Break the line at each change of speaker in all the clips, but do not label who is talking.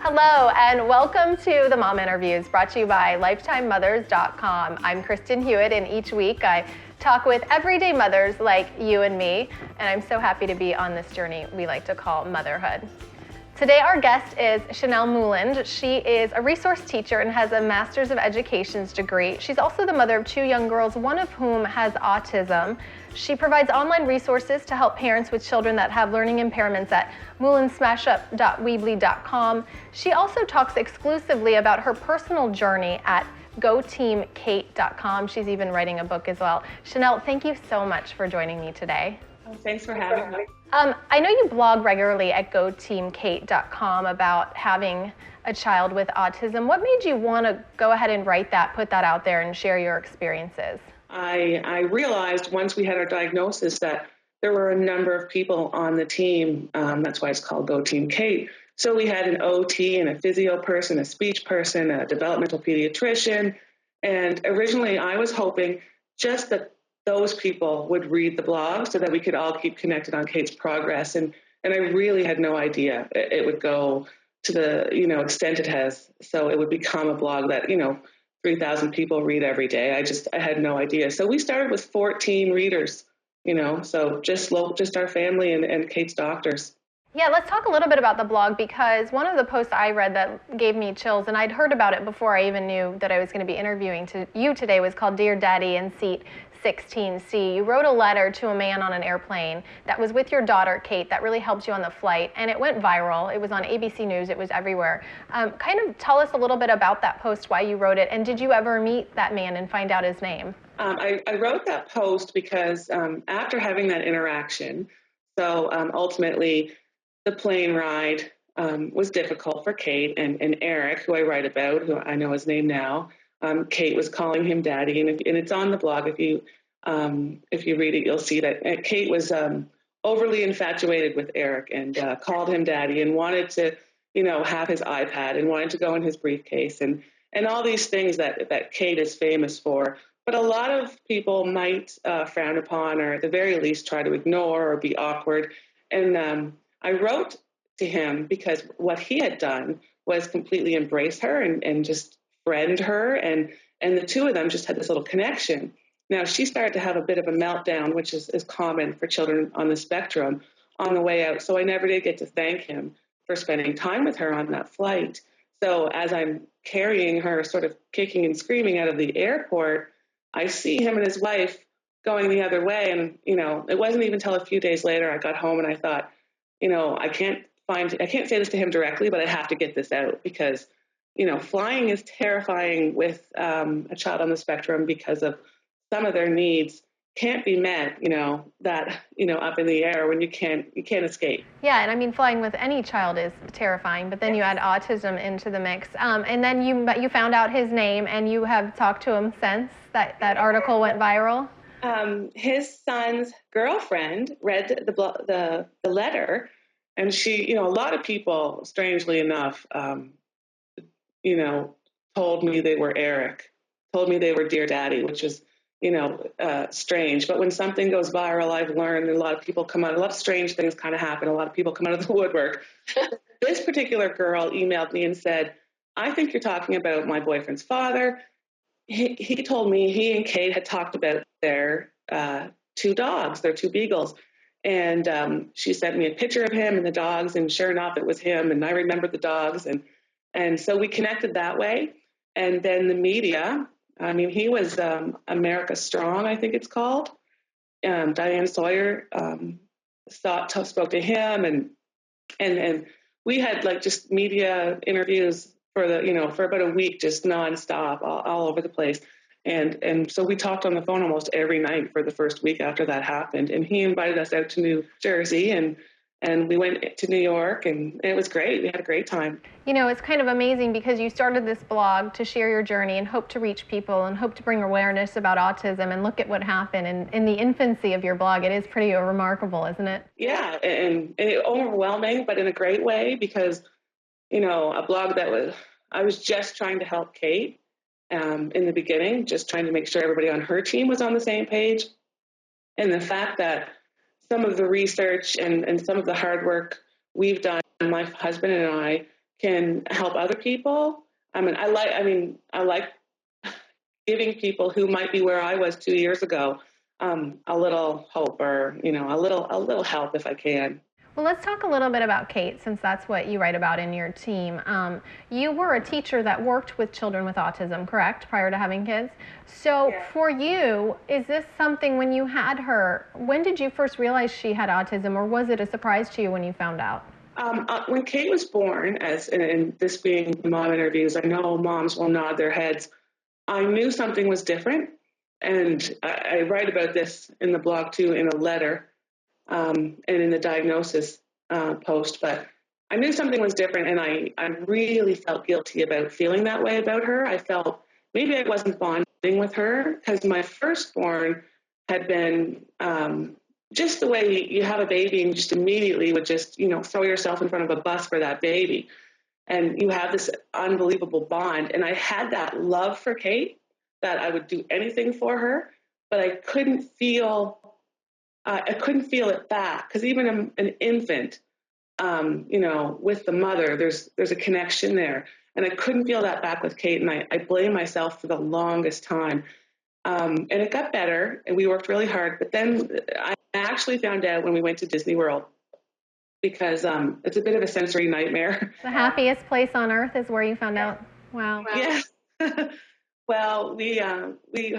Hello, and welcome to the Mom Interviews, brought to you by LifetimeMothers.com. I'm Kristen Hewitt, and each week I talk with everyday mothers like you and me, and I'm so happy to be on this journey we like to call motherhood. Today our guest is Shanell Mouland. She is a resource teacher and has a Master's of Education's degree. She's also the mother of two young girls, one of whom has autism. She provides online resources to help parents with children that have learning impairments at moulandsmashup.weebly.com. She also talks exclusively about her personal journey at goteamkate.com. She's even writing a book as well. Shanell, thank you so much for joining me today.
Oh, thanks for having me.
I know you blog regularly at goteamkate.com about having a child with autism. What made you want to go ahead and write that, put that out there, and share your experiences?
I realized once we had our diagnosis that there were a number of people on the team. That's why it's called Go Team Kate. So we had an OT and a physio person, a speech person, a developmental pediatrician. And originally I was hoping just that those people would read the blog so that we could all keep connected on Kate's progress. And I really had no idea it would go to the, extent it has. So it would become a blog that, 3,000 people read every day. I had no idea. So we started with 14 readers, so just our family and Kate's doctors.
Yeah, let's talk a little bit about the blog, because one of the posts I read that gave me chills, and I'd heard about it before I even knew that I was going to be interviewing you today, was called Dear Daddy in Seat 16C. You wrote a letter to a man on an airplane that was with your daughter, Kate, that really helped you on the flight, and it went viral. It was on ABC News. It was everywhere. Kind of tell us a little bit about that post, why you wrote it, and did you ever meet that man and find out his name?
I wrote that post because after having that interaction, so ultimately the plane ride was difficult for Kate and Eric, who I write about, who I know his name now. Kate was calling him daddy, and it's on the blog. If you read it, you'll see that Kate was overly infatuated with Eric and called him daddy and wanted to, have his iPad and wanted to go in his briefcase and all these things that Kate is famous for. But a lot of people might frown upon, or at the very least try to ignore or be awkward. And I wrote to him because what he had done was completely embrace her and just friend her, and the two of them just had this little connection. Now she started to have a bit of a meltdown, which is common for children on the spectrum, on the way out. So I never did get to thank him for spending time with her on that flight. So as I'm carrying her, sort of kicking and screaming out of the airport, I see him and his wife going the other way. And, it wasn't even until a few days later I got home and I thought, I can't say this to him directly, but I have to get this out because flying is terrifying with a child on the spectrum because of some of their needs can't be met, up in the air when you can't escape.
Yeah, and I mean, flying with any child is terrifying, but then you add autism into the mix. And then you found out his name, and you have talked to him since that article went viral.
His son's girlfriend read the letter, and she, a lot of people, strangely enough, told me they were Eric, told me they were Dear Daddy, which is, strange. But when something goes viral, I've learned that a lot of strange things kind of happen. A lot of people come out of the woodwork. This particular girl emailed me and said, I think you're talking about my boyfriend's father. He told me he and Kate had talked about their two dogs, their two beagles. And she sent me a picture of him and the dogs, and sure enough, it was him. And I remembered the dogs. And so we connected that way. And then the media, he was America Strong, I think it's called. Diane Sawyer spoke to him, and we had just media interviews for about a week, just nonstop, all over the place. And so we talked on the phone almost every night for the first week after that happened. And he invited us out to New Jersey, and we went to New York, and it was great. We had a great time.
It's kind of amazing because you started this blog to share your journey and hope to reach people and hope to bring awareness about autism, and look at what happened. And in the infancy of your blog, it is pretty remarkable, isn't it?
Yeah, and overwhelming, but in a great way, because, a blog I was just trying to help Kate in the beginning, just trying to make sure everybody on her team was on the same page. And the fact that some of the research and some of the hard work we've done, my husband and I, can help other people. I like giving people who might be where I was 2 years ago a little hope, or a little help if I can.
Well, let's talk a little bit about Kate, since that's what you write about in your team. You were a teacher that worked with children with autism, correct, prior to having kids? So for you, is this something, when you had her, when did you first realize she had autism, or was it a surprise to you when you found out?
When Kate was born, and this being the mom interviews, I know moms will nod their heads. I knew something was different, and I write about this in the blog too, in a letter, and in the diagnosis post. But I knew something was different, and I really felt guilty about feeling that way about her. I felt maybe I wasn't bonding with her, because my firstborn had been just the way you have a baby and just immediately would just, throw yourself in front of a bus for that baby. And you have this unbelievable bond. And I had that love for Kate, that I would do anything for her, but I couldn't feel it back. Because even an infant, with the mother, there's a connection there. And I couldn't feel that back with Kate. And I blamed myself for the longest time. And it got better, and we worked really hard. But then I actually found out when we went to Disney World, because it's a bit of a sensory nightmare.
The happiest place on earth is where you found out? Wow.
Yeah. Well, we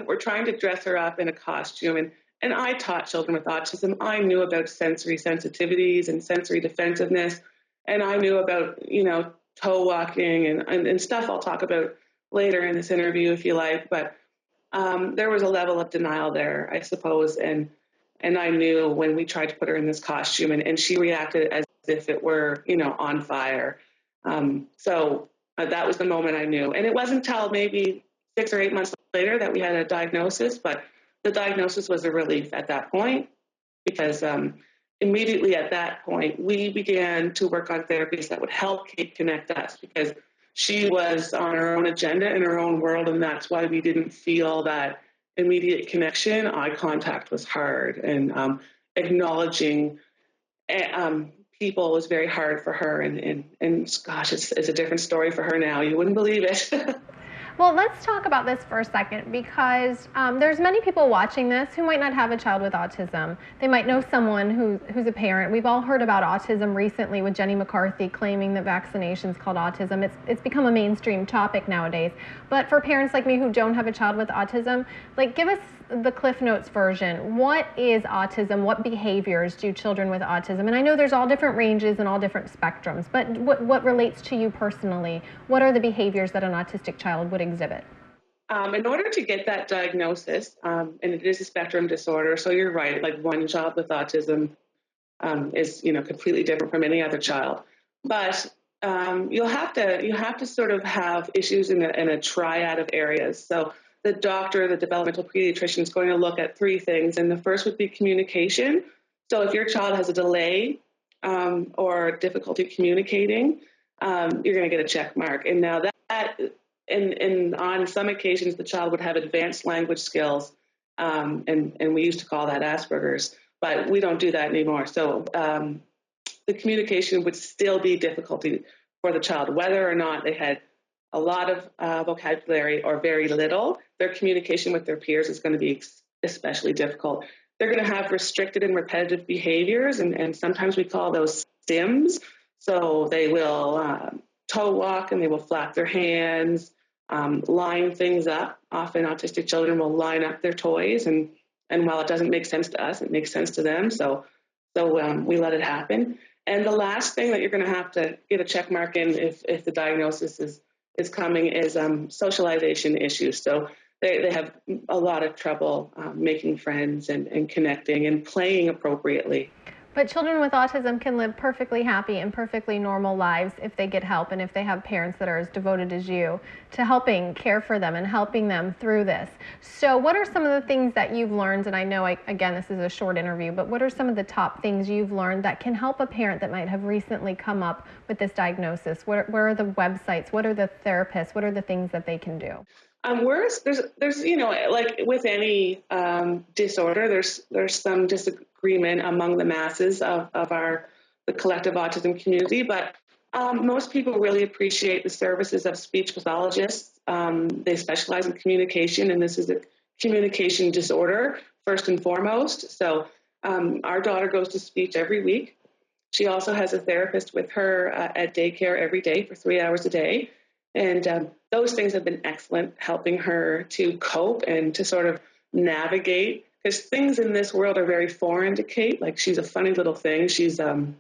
were trying to dress her up in a costume, and I taught children with autism. I knew about sensory sensitivities and sensory defensiveness, and I knew about, toe walking and stuff I'll talk about later in this interview if you like. But there was a level of denial there, I suppose, and I knew when we tried to put her in this costume, and she reacted as if it were, on fire. So that was the moment I knew. And it wasn't until maybe 6 or 8 months later that we had a diagnosis, but the diagnosis was a relief at that point, because immediately at that point, we began to work on therapies that would help Kate connect us, because she was on her own agenda in her own world, and that's why we didn't feel that immediate connection. Eye contact was hard, and acknowledging people was very hard for her. And gosh, it's a different story for her now. You wouldn't believe it.
Well, let's talk about this for a second, because there's many people watching this who might not have a child with autism. They might know someone who's a parent. We've all heard about autism recently with Jenny McCarthy claiming that vaccination's called autism. It's become a mainstream topic nowadays. But for parents like me who don't have a child with autism, give us the Cliff Notes version. What is autism? What behaviors do children with autism? And I know there's all different ranges and all different spectrums, but what relates to you personally? What are the behaviors that an autistic child would exhibit?
In order to get that diagnosis, and it is a spectrum disorder, so you're right, one child with autism is completely different from any other child. But you have to sort of have issues in a triad of areas. So the doctor, the developmental pediatrician, is going to look at 3 things, and the first would be communication. So if your child has a delay or difficulty communicating, you're going to get a check mark. And now that and on some occasions, the child would have advanced language skills, and we used to call that Asperger's, but we don't do that anymore. So the communication would still be difficulty for the child, whether or not they had a lot of vocabulary or very little. Their communication with their peers is going to be especially difficult. They're going to have restricted and repetitive behaviors, and sometimes we call those SIMs. So they will toe walk, and they will flap their hands, line things up. Often autistic children will line up their toys, and while it doesn't make sense to us, it makes sense to them. So we let it happen. And the last thing that you're going to have to get a check mark in if the diagnosis is coming is socialization issues. So they have a lot of trouble making friends and connecting and playing appropriately.
But children with autism can live perfectly happy and perfectly normal lives if they get help, and if they have parents that are as devoted as you to helping care for them and helping them through this. So what are some of the things that you've learned, and I know, again, this is a short interview, but what are some of the top things you've learned that can help a parent that might have recently come up with this diagnosis? Where are the websites? What are the therapists? What are the things that they can do?
There's like with any disorder, there's some disagreement among the masses of the collective autism community, but Most people really appreciate the services of speech pathologists. They specialize in communication, and this is a communication disorder first and foremost. So our daughter goes to speech every week. She also has a therapist with her at daycare every day for 3 hours a day. And those things have been excellent, helping her to cope and to sort of navigate, because things in this world are very foreign to Kate. Like, she's a funny little thing. She's a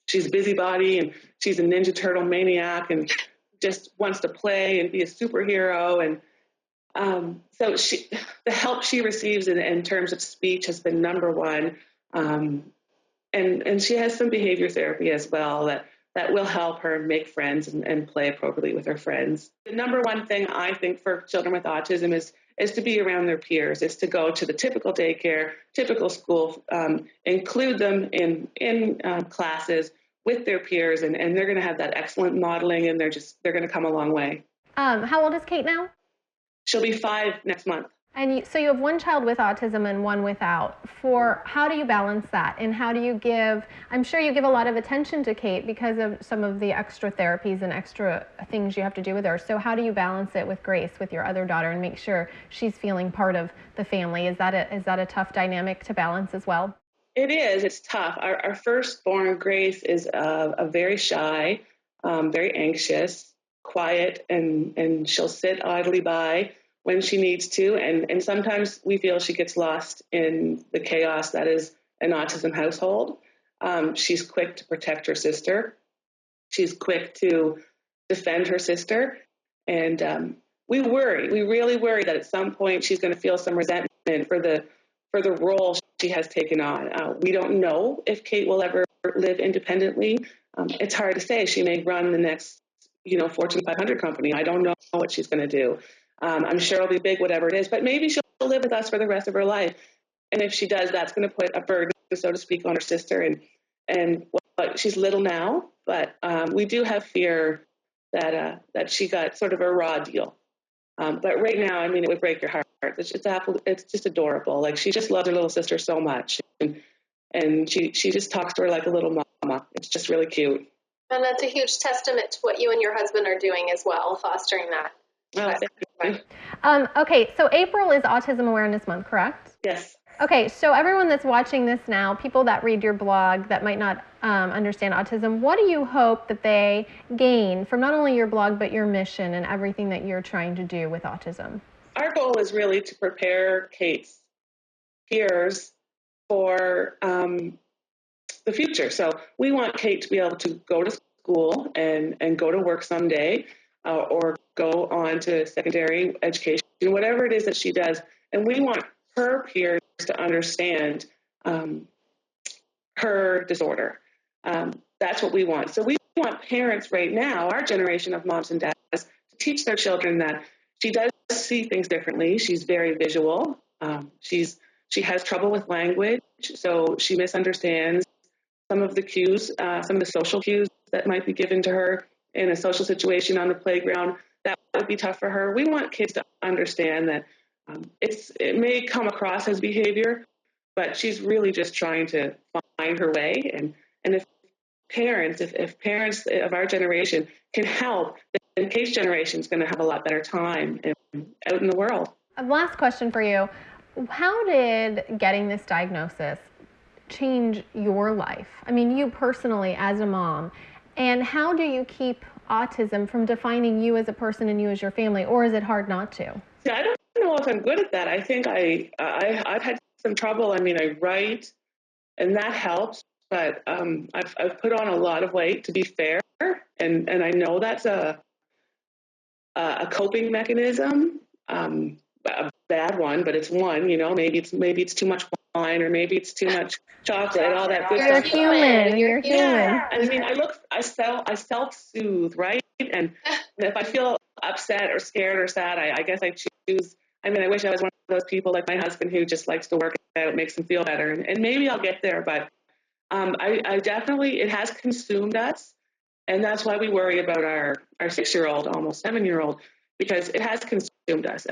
busybody, and she's a Ninja Turtle maniac, and just wants to play and be a superhero. And so the help she receives in terms of speech has been number one. And she has some behavior therapy as well that will help her make friends and play appropriately with her friends. The number one thing I think for children with autism is to be around their peers, is to go to the typical daycare, typical school, include them in classes with their peers, and they're going to have that excellent modeling, and they're going to come a long way.
How old is Kate now?
She'll be 5 next month.
And so you have one child with autism and one without. How do you balance that? And how do you I'm sure you give a lot of attention to Kate because of some of the extra therapies and extra things you have to do with her. So how do you balance it with Grace, with your other daughter, and make sure she's feeling part of the family? Is that a tough dynamic to balance as well?
It is. It's tough. Our firstborn, Grace, is a very shy, very anxious, quiet, and she'll sit idly by when she needs to. And sometimes we feel she gets lost in the chaos that is an autism household. She's quick to protect her sister. She's quick to defend her sister. And we really worry that at some point she's going to feel some resentment for the role she has taken on. We don't know if Kate will ever live independently. It's hard to say. She may run the next, Fortune 500 company. I don't know what she's going to do. I'm sure it'll be big, whatever it is, but maybe she'll live with us for the rest of her life. And if she does, that's going to put a burden, so to speak, on her sister. And she's little now, but we do have fear that she got sort of a raw deal. But right now, it would break your heart. It's just adorable. Like, she just loves her little sister so much, and she just talks to her like a little mama. It's just really cute.
And that's a huge testament to what you and your husband are doing as well, fostering that.
Oh, thank you.
Okay, so April is Autism Awareness Month, correct?
Yes.
Okay, so everyone that's watching this now, people that read your blog that might not understand autism, what do you hope that they gain from not only your blog, but your mission and everything that you're trying to do with autism?
Our goal is really to prepare Kate's peers for the future. So we want Kate to be able to go to school and go to work someday, or go on to secondary education, whatever it is that she does. And we want her peers to understand her disorder. That's what we want. So we want parents right now, our generation of moms and dads, to teach their children that she does see things differently. She's very visual. She has trouble with language, so she misunderstands some of the cues, some of the social cues that might be given to her in a social situation on the playground. That would be tough for her. We want kids to understand that it may come across as behavior, but she's really just trying to find her way. And if parents of our generation can help, then Kate's generation is going to have a lot better time out in the world.
Last question for you. How did getting this diagnosis change your life? You personally as a mom, and how do you keep autism from defining you as a person and you as your family, or is it hard not to?
Yeah, I don't know if I'm good at that. I think I've had some trouble. I write, and that helps, but I've put on a lot of weight, to be fair, and I know that's a coping mechanism, a bad one, but it's one. Maybe it's too much wine, or maybe it's too much chocolate, all that good
You're
stuff.
human. You're
Yeah.
human.
I self-soothe, right? And if I feel upset or scared or sad, I guess I choose. I wish I was one of those people like my husband who just likes to work out, makes him feel better, and maybe I'll get there. But I definitely, it has consumed us, and that's why we worry about our 6-year-old, almost 7-year-old, because it has consumed us.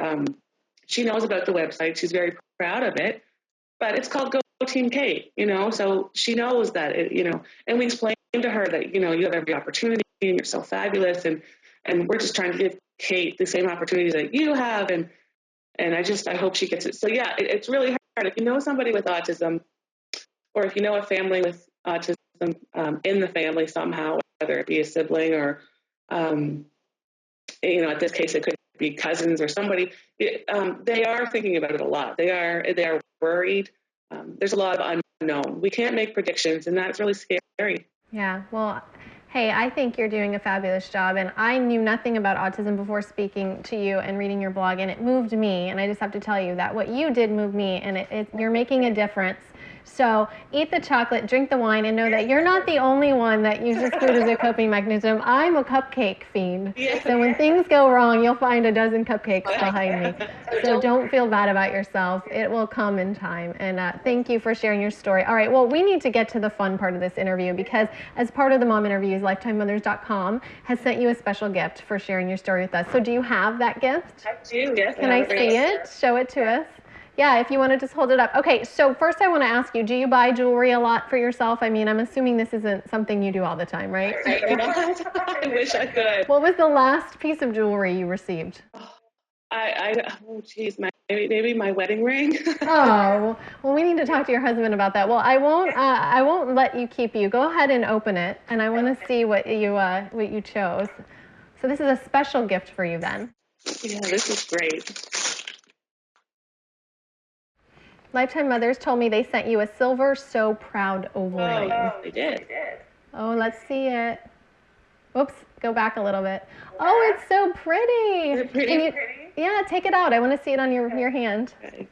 She knows about the website. She's very proud of it, but it's called Go Team Kate, so she knows that, and we explain to her that, you have every opportunity and you're so fabulous. And we're just trying to give Kate the same opportunities that you have. And I hope she gets it. So yeah, it's really hard. If you know somebody with autism, or if you know a family with autism in the family somehow, whether it be a sibling or, at this case, it could be cousins or somebody, they are thinking about it a lot. They are worried. There's a lot of unknown. We can't make predictions, and that's really scary.
Yeah, well, hey, I think you're doing a fabulous job, and I knew nothing about autism before speaking to you and reading your blog, and it moved me, and I just have to tell you that what you did moved me, and you're making a difference. So eat the chocolate, drink the wine, and know that you're not the only one that uses food as a coping mechanism. I'm a cupcake fiend.
Yeah.
So when things go wrong, you'll find a dozen cupcakes behind me. So don't feel bad about yourself. It will come in time. And thank you for sharing your story. All right, well, we need to get to the fun part of this interview, because as part of the Mom Interviews, LifetimeMothers.com has sent you a special gift for sharing your story with us. So do you have that gift?
I do, yes.
Can I see it? Show it to us. Yeah, if you want to just hold it up. Okay, so first I want to ask you, do you buy jewelry a lot for yourself? I mean, I'm assuming this isn't something you do all the time, right?
I wish I could.
What was the last piece of jewelry you received?
Maybe my wedding ring.
Oh, well, we need to talk to your husband about that. Well, I won't let you keep you. Go ahead and open it, and I want to see what you chose. So this is a special gift for you then.
Yeah, this is great.
Lifetime Mothers told me they sent you a silver So Proud oval ring.
Oh, they did.
Oh, let's see it. Whoops, go back a little bit. Oh, it's so pretty.
Is it pretty?
Yeah, take it out. I want to see it on your hand.
Okay.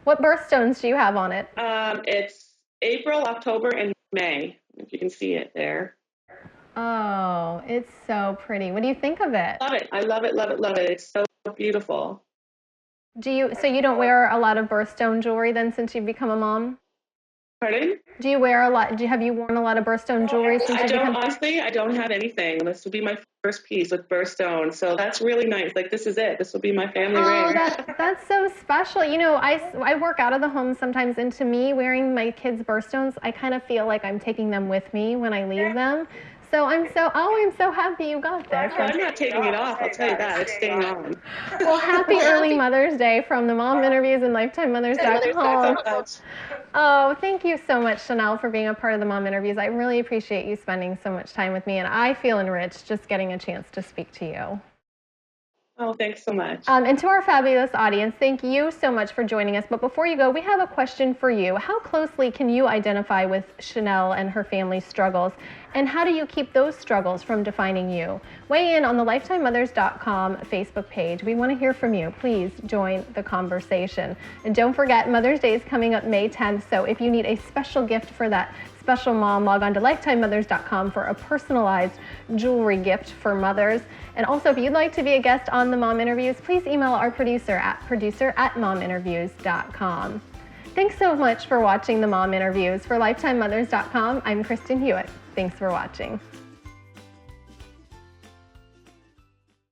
What birthstones do you have on it?
It's April, October, and May, if you can see it there.
Oh, it's so pretty. What do you think of it?
Love it. I love it, love it, love it. It's so beautiful.
So you don't wear a lot of birthstone jewelry then, since you've become a mom?
Pardon?
Do you wear a lot? Have you worn a lot of birthstone jewelry since you've become?
Honestly, I don't have anything. This will be my first piece with birthstones, so that's really nice. Like, this is it. This will be my family ring.
That's so special. I work out of the home sometimes, and to me, wearing my kids' birthstones, I kind of feel like I'm taking them with me when I leave them. So I'm so happy you got this.
I'm not taking it off, I'll tell you that. It's staying on.
Well, happy early Mother's Day from the Mom Interviews and LifetimeMothers.com. Oh, thank you so much, Shanell, for being a part of the Mom Interviews. I really appreciate you spending so much time with me, and I feel enriched just getting a chance to speak to you.
Oh, thanks so much.
And to our fabulous audience, thank you so much for joining us. But before you go, we have a question for you. How closely can you identify with Shanell and her family's struggles? And how do you keep those struggles from defining you? Weigh in on the LifetimeMothers.com Facebook page. We want to hear from you. Please join the conversation. And don't forget, Mother's Day is coming up May 10th. So if you need a special gift for that special mom, log on to LifetimeMothers.com for a personalized jewelry gift for mothers. And also, if you'd like to be a guest on the Mom Interviews, please email our producer at mominterviews.com. Thanks so much for watching the Mom Interviews. For LifetimeMothers.com, I'm Kristen Hewitt. Thanks for watching.